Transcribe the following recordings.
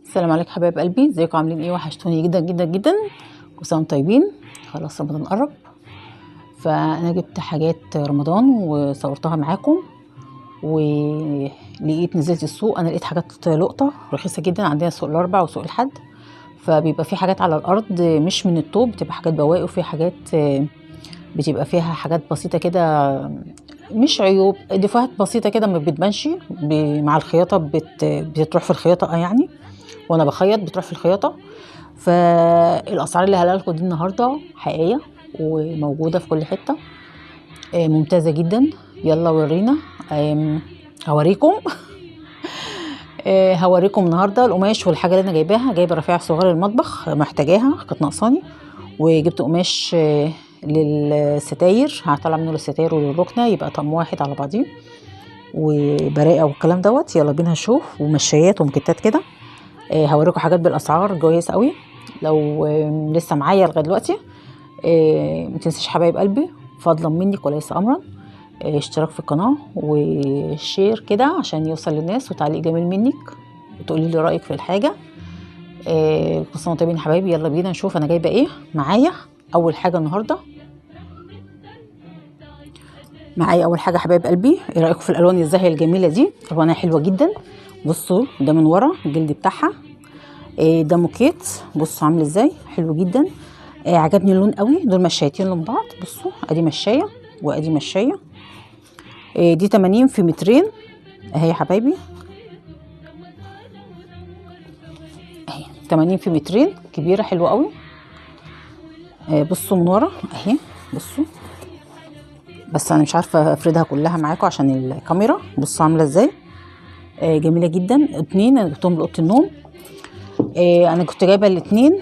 السلام عليكم حبايب قلبي، ازيكم عاملين ايه؟ وحشتوني جدا جدا جدا. كل سنه وانتم طيبين. خلاص رمضان قرب، فانا جبت حاجات رمضان وصورتها معاكم، ولقيت نزلت السوق. انا لقيت حاجات لقطه رخيصه جدا. عندنا سوق الاربع وسوق الحد، فبيبقى في حاجات على الارض مش من الطوب، بتبقى حاجات بواقي، وفي حاجات بتبقى فيها حاجات بسيطه كده، مش عيوب، دفوهات بسيطه كده ما بتبانش مع الخياطه، بتروح في الخياطه يعني، وانا بخيط بتروح في الخياطه. فالاسعار اللي هقولها لكم دي النهارده حقيقيه وموجوده في كل حته، ممتازه جدا. يلا ورينا. هوريكم. هوريكم النهارده القماش والحاجه اللي انا جايباها. جايبه رفيع صغير المطبخ، محتاجاها كانت ناقصاني، وجبت قماش للستاير، هطلع منه للستاير وللركنه، يبقى طقم واحد على بعضيه، وبراءه والكلام دوت. يلا بينا نشوف. ومشايات ومكتات كده. هوريكم حاجات بالاسعار كويس قوي. لو لسه معايا لغايه دلوقتي، ما تنسيش حبايب قلبي، فضلا منك وليس امرا، اشتراك في القناه وشير كده عشان يوصل للناس، وتعليق جميل منك وتقولي لي رايك في الحاجه. كل سنه وانتم طيبين حبايبي. يلا بينا نشوف انا جايبه ايه معايا. اول حاجه النهارده معايا، اول حاجه حبايب قلبي، ايه رايكم في الالوان الزاهيه الجميله دي؟ الوانها حلوه جدا. بصوا ده من ورا الجلد بتاعها، ده موكيت. بصوا عامل ازاي، حلو جدا. عجبني اللون قوي. دول مشايتين لون بعض. بصوا ادي مشايه وادي مشايه. دي 80 في مترين اهي يا حبايبي، اهي 80 في مترين، كبيره حلوه قوي. بصوا من ورا اهي، بصوا، بس انا مش عارفه افردها كلها معاكم عشان الكاميرا. بصوا عامله ازاي، جميله جدا. اتنين انا جبتهم لاوضه النوم. انا كنت جايبه الاتنين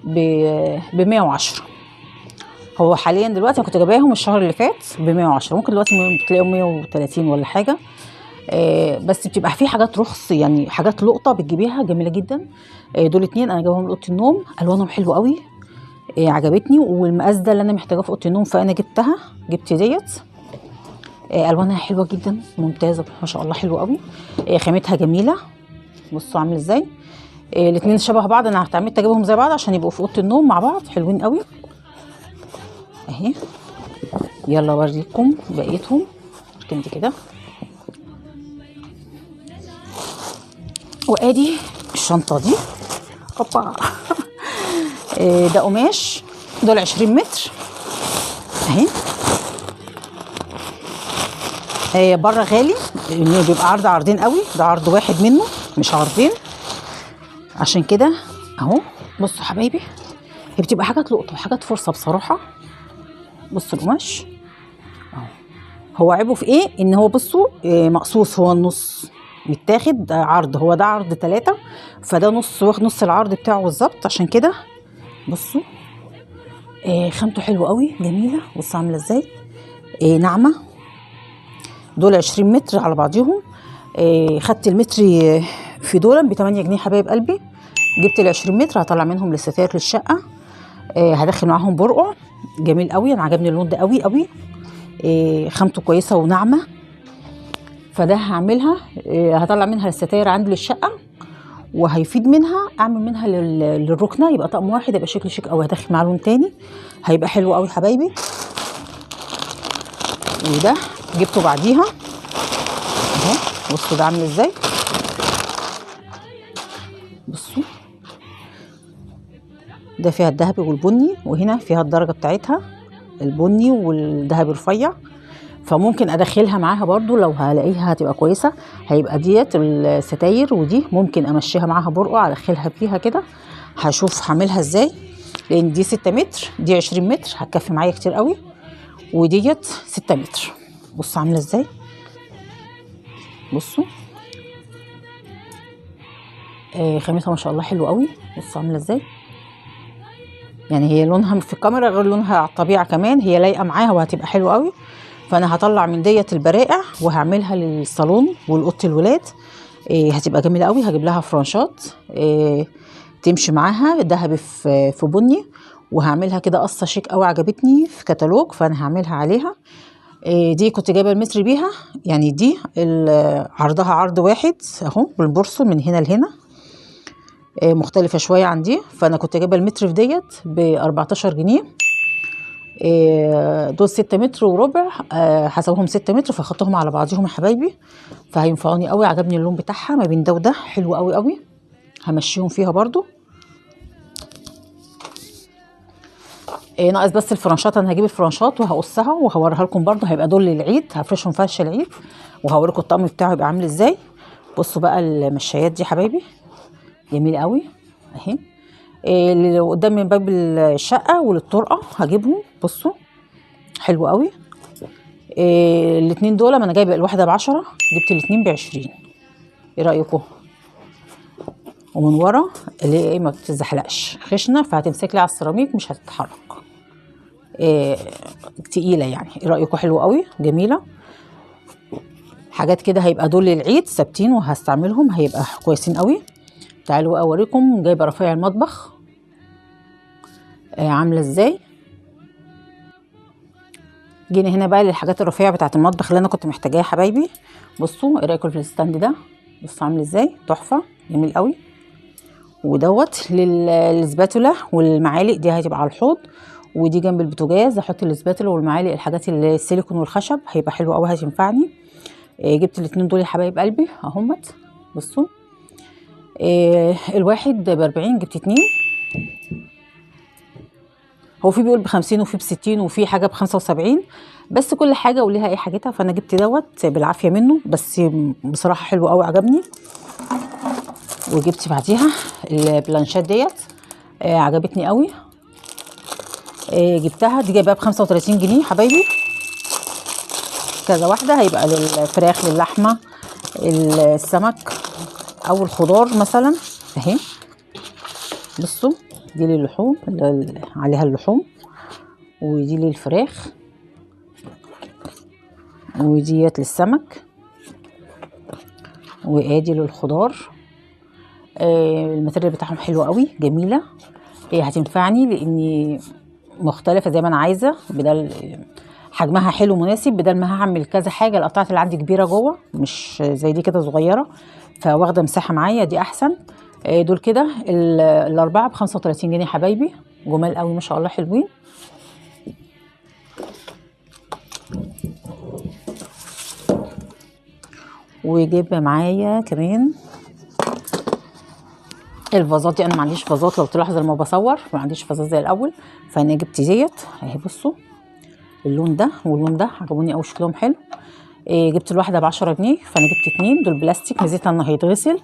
ب 110. هو حاليا دلوقتي انا كنت جايباهم الشهر اللي فات ب 110، ممكن دلوقتي بتلاقيهم 130 ولا حاجه. بس بتبقى في حاجات رخص يعني، حاجات لقطه بتجيبيها جميله جدا. دول اتنين انا جايبهم لاوضه النوم، الوانهم حلوه قوي. عجبتني، والمقاس ده اللي انا محتاجاه في اوضه النوم، فانا جبتها. جبت ديت. الوانها حلوه جدا، ممتازه ما شاء الله، حلوه قوي. خامتها جميله. بصوا عامل ازاي. الاتنين شبه بعض، انا اتعمدت اجيبهم زي بعض عشان يبقوا في اوضه النوم مع بعض، حلوين قوي اهي. يلا اوريكم بقيتهم. اركنتي كده. وادي الشنطه دي. اوبا. ده قماش. دول 20 متر اهي. بره غالي لانه بيبقى عرض عرضين قوي، ده عرض واحد منه مش عرضين، عشان كده اهو. بصوا حبايبي، هي بتبقى حاجات لقطه وحاجات فرصه بصراحه. بصوا القماش اهو. هو عيبه في ايه؟ ان هو بصوا مقصوص، هو النص متاخد عرض، هو ده عرض 3، فده نص، واخد نص العرض بتاعه بالظبط، عشان كده. بصوا خامته حلوه قوي جميله. بصوا عامله ازاي، ناعمه. دول 20 متر على بعضيهم. خدت المتر في دول ب 8 جنيه حبايب قلبي. جبت ال 20 متر هطلع منهم للستاير للشقه. هدخل معاهم برقع جميل قوي. انا عجبني اللون ده قوي قوي. خامته كويسه وناعمه، فده هعملها. هطلع منها للستاير عندي للشقه، وهيفيد منها اعمل منها للركنه، يبقى طقم واحد، يبقى شكل شيك قوي. هدخل معاه لون تاني هيبقى حلو قوي حبايبي. وده جبته بعديها اهو. بصوا ده عامل ازاي. بصوا ده فيها الذهبي والبني، وهنا فيها الدرجه بتاعتها البني والذهبي رفيع، فممكن ادخلها معاها برضو لو هلاقيها هتبقى كويسه. هيبقى ديت الستاير، ودي ممكن امشيها معاها برقع ادخلها فيها كده. هشوف هعملها ازاي، لان دي 6 متر، دي 20 متر هتكفي معايا كتير قوي، وديت 6 متر. بصوا عامله ازاي. بصوا خامتها ما شاء الله حلو قوي. بصوا عامله ازاي، يعني هي لونها في الكاميرا غير لونها على الطبيعه، كمان هي لايقه معاها وهتبقى حلوه قوي. فانا هطلع من ديت البرائع وهعملها للصالون والاوضه الولاد. هتبقى جميله قوي. هجيب لها فرانشات تمشي معاها ذهبي في بني، وهعملها كده قصه شيك قوي، عجبتني في كتالوج، فانا هعملها عليها. دي كنت جايبه المتر بيها، يعني دي عرضها عرض واحد اهو بالبرصل من هنا لهنا. مختلفه شويه عن دي. فانا كنت جايبه المتر في ديت ب 14 جنيه. دول 6 متر وربع، حسبهم 6 متر فاخدتهم على بعضهم يا حبايبي. فهينفعوني قوي. عجبني اللون بتاعها ما بين ده وده، حلو قوي قوي. همشيهم فيها برضو. ناقص بس الفرنشات. انا هجيب الفرنشات وهقصها وهوريها لكم برضو. هيبقى دول للعيد، هفرشهم فرش العيد وهوريكم الطقم بتاعه يبقى عامل ازاي. بصوا بقى المشايات دي حبايبي جميل قوي اهي. اللي قدام من باب الشقه وللطرقه هجيبهم. بصوا حلو قوي. الاتنين دول ما انا جايبه الواحده ب10، جبت الاتنين ب20. ايه رايكم؟ ومن ورا اللي هي ايه ما بتتزحلقش، خشنه فهتمسك لي على السيراميك مش هتتحرك. تقيله يعني. ايه رايكم؟ حلوه قوي جميله. حاجات كده هيبقى دول للعيد ثابتين وهستعملهم، هيبقى كويسين قوي. تعالوا اوريكم. جايبه رفايع المطبخ عامله ازاي. جينا هنا بقى للحاجات الرفيعه بتاعه المطبخ اللي انا كنت محتاجاها يا حبايبي. بصوا ايه رايكم في الستاند ده؟ بصوا عامل ازاي، تحفه جميل قوي. ودوت للسباتولا والمعالق، دي هتبقى على الحوض. ودي جنب البوتاجاز احط السباتولا والمعالق، الحاجات السيليكون والخشب هيبقى حلو قوي هتنفعني. جبت الاتنين دول يا حبايب قلبي اهمت. بصوا الواحد ب40، جبت اتنين. هو في بيقول ب50 وفي ب60 وفي حاجه ب75، بس كل حاجه وليها ايه حاجتها. فانا جبت دوت بالعافيه منه، بس بصراحه حلو قوي عجبني. وجبت بعديها البلانشات ديت عجبتني قوي. جبتها دي جايباها ب35 جنيه حبايبي. كذا واحده هيبقى للفراخ للحمه السمك او الخضار مثلا اهي. بصوا دي للحوم اللي عليها اللحوم، ودي للفراخ، وديت للسمك، وادي للخضار. الماتيريال بتاعهم حلو قوي جميله. هتنفعني لاني مختلفه زي ما انا عايزه. بدل حجمها حلو مناسب، بدل ما هعمل كذا حاجه. القطعات اللي عندي كبيره جوه مش زي دي كده صغيره، فواخده مساحه معايا. دي احسن. دول كده الاربعه ب35 جنيه حبايبي. جمال قوي ما شاء الله حلوين. وجايبه معايا كمان الفازات دي. انا ما عنديش فازات، لو تلاحظ لما بصور ما عنديش فازات زي الاول. فانا جبت ديت اهي. بصوا اللون ده واللون ده عجبوني قوي، شكلهم حلو. جبت الواحده ب10 جنيه، فانا جبت اتنين. دول بلاستيك، ميزتها انه هيتغسل،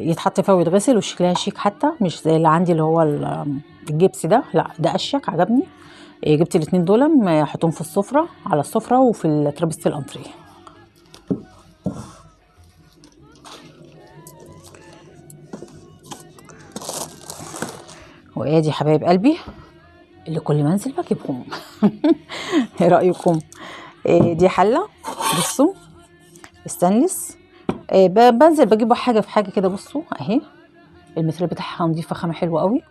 يتحط فيها ويتغسل، وشكلها شيك حتى مش زي اللي عندي اللي هو الجبس ده. لا ده اشيك عجبني. جبت الاتنين دول احطهم في السفره، على السفره وفي ترابيزه الانتريه. وادي حبايب قلبي اللي كل ما انزل بجيبهم. ايه رايكم؟ دي حله. بصوا استانلس. بنزل بجيب حاجه في حاجه كده. بصوا اهي الماتريال بتاعها نضيفه، خامه حلوه قوي.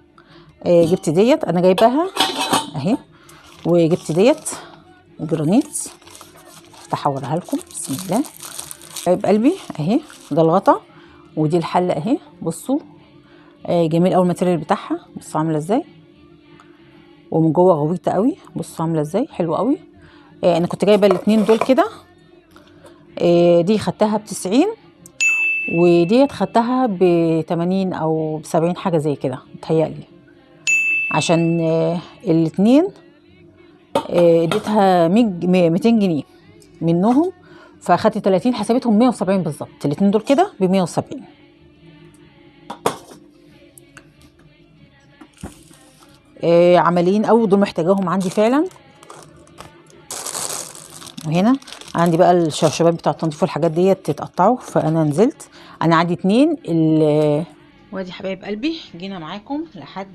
جبت ديت انا جايباها اهي. وجبت ديت جرانيت، هحورها لكم. بسم الله. حبايب قلبي اهي ده الغطا، ودي الحله اهي. بصوا جميل قوي الماتريال بتاعها. بصوا عامله ازاي، ومن جوه غويطه قوي. بصوا عامله ازاي حلوه قوي. انا كنت جايبه الاتنين دول كده. دي خدتها ب90، وديت خدتها ب80 او ب70 حاجه زي كده متهيألي. عشان الاتنين اديتها 200 جنيه منهم، فاخدت 30 حسبتهم 170 بالظبط. الاتنين دول كده ب170. عمليين قوي دول، محتاجاهم عندي فعلا. وهنا عندي بقى الشبشبات بتاع التنظيف والحاجات ديت تتقطعوا، فانا نزلت. انا عندي اتنين. وادي حبايب قلبي جينا معاكم لحد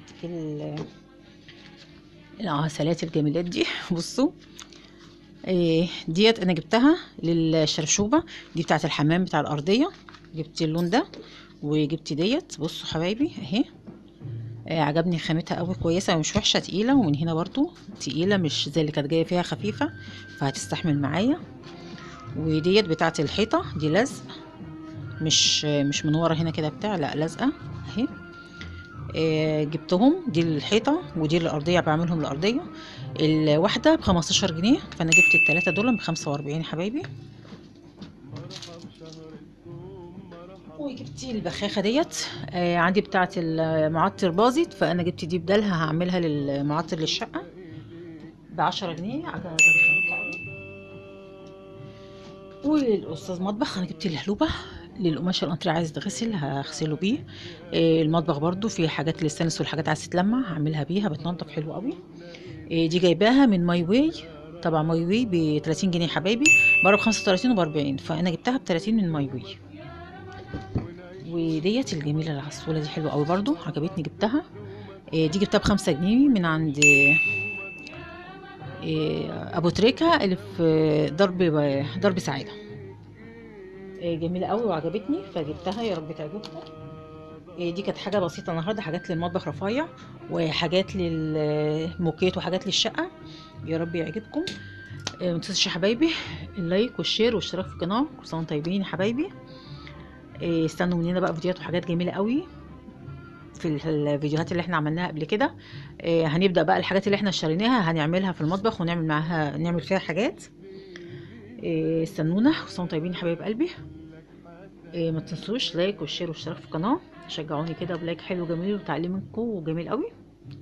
الغسالات الجميلات دي. بصوا ديت انا جبتها للشرشوبه دي بتاعه الحمام بتاع الارضيه. جبت اللون ده وجبت ديت. بصوا حبايبي اهي. عجبني خامتها قوي، كويسه ومش وحشه، تقيله. ومن هنا برضو تقيله مش زي اللي كانت جايه فيها خفيفه، فهتستحمل معايا. وديت بتاعه الحيطه دي لزق. مش من ورا هنا كده بتاع، لا لازقه اهي. جبتهم، دي الحيطه ودي الارضيه، بعملهم الارضيه. الواحده ب15 جنيه، فانا جبت التلاته دول ب45 يا حبايبي. وجبت البخاخه ديت، عندي بتاعه المعطر باظت، فانا جبت دي بدالها، هعملها للمعطر للشقه ب10 جنيه، عجبتني قوي. وللاستاذ مطبخ انا جبت الهلوبه للقماش الانتريه، عايز يتغسل هغسله بيه. المطبخ برضو في حاجات للستانلس والحاجات عايز تتلمع هعملها بيها، بتنضف حلو قوي. دي جايباها من ماي واي، طبعا ماي واي ب 30 جنيه حبايبي، بره ب 35 وب 40، فانا جبتها ب 30 من ماي واي. وديت الجميله العسوله دي حلوه قوي برضو، عجبتني جبتها. دي جبتها ب5 جنيه من عند ابو تريكه اللي في درب سعاده. جميله قوي وعجبتني فجبتها، يا رب تعجبكم. دي كانت حاجه بسيطه النهارده، حاجات للمطبخ رفايع وحاجات للموكيت وحاجات للشقه، يا رب يعجبكم. ما تنسوش يا حبايبي اللايك والشير والاشتراك في القناه، كل سنه وانتم طيبين يا حبايبي. استنوا مننا بقى فيديوهات وحاجات جميله قوي في الفيديوهات اللي احنا عملناها قبل كده. هنبدا بقى الحاجات اللي احنا اشتريناها هنعملها في المطبخ ونعمل معاها، نعمل فيها حاجات. استنونا، كل سنه وانتم طيبين يا حبايب قلبي. ما تنسوش لايك والشير والاشتراك في القناه، شجعوني كده بلايك حلو جميل وتعليق منكم وجميل قوي،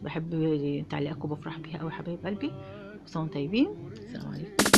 بحب تعليقاتكم بفرح بيها قوي يا حبايب قلبي. كل سنه وانتم طيبين، السلام عليكم.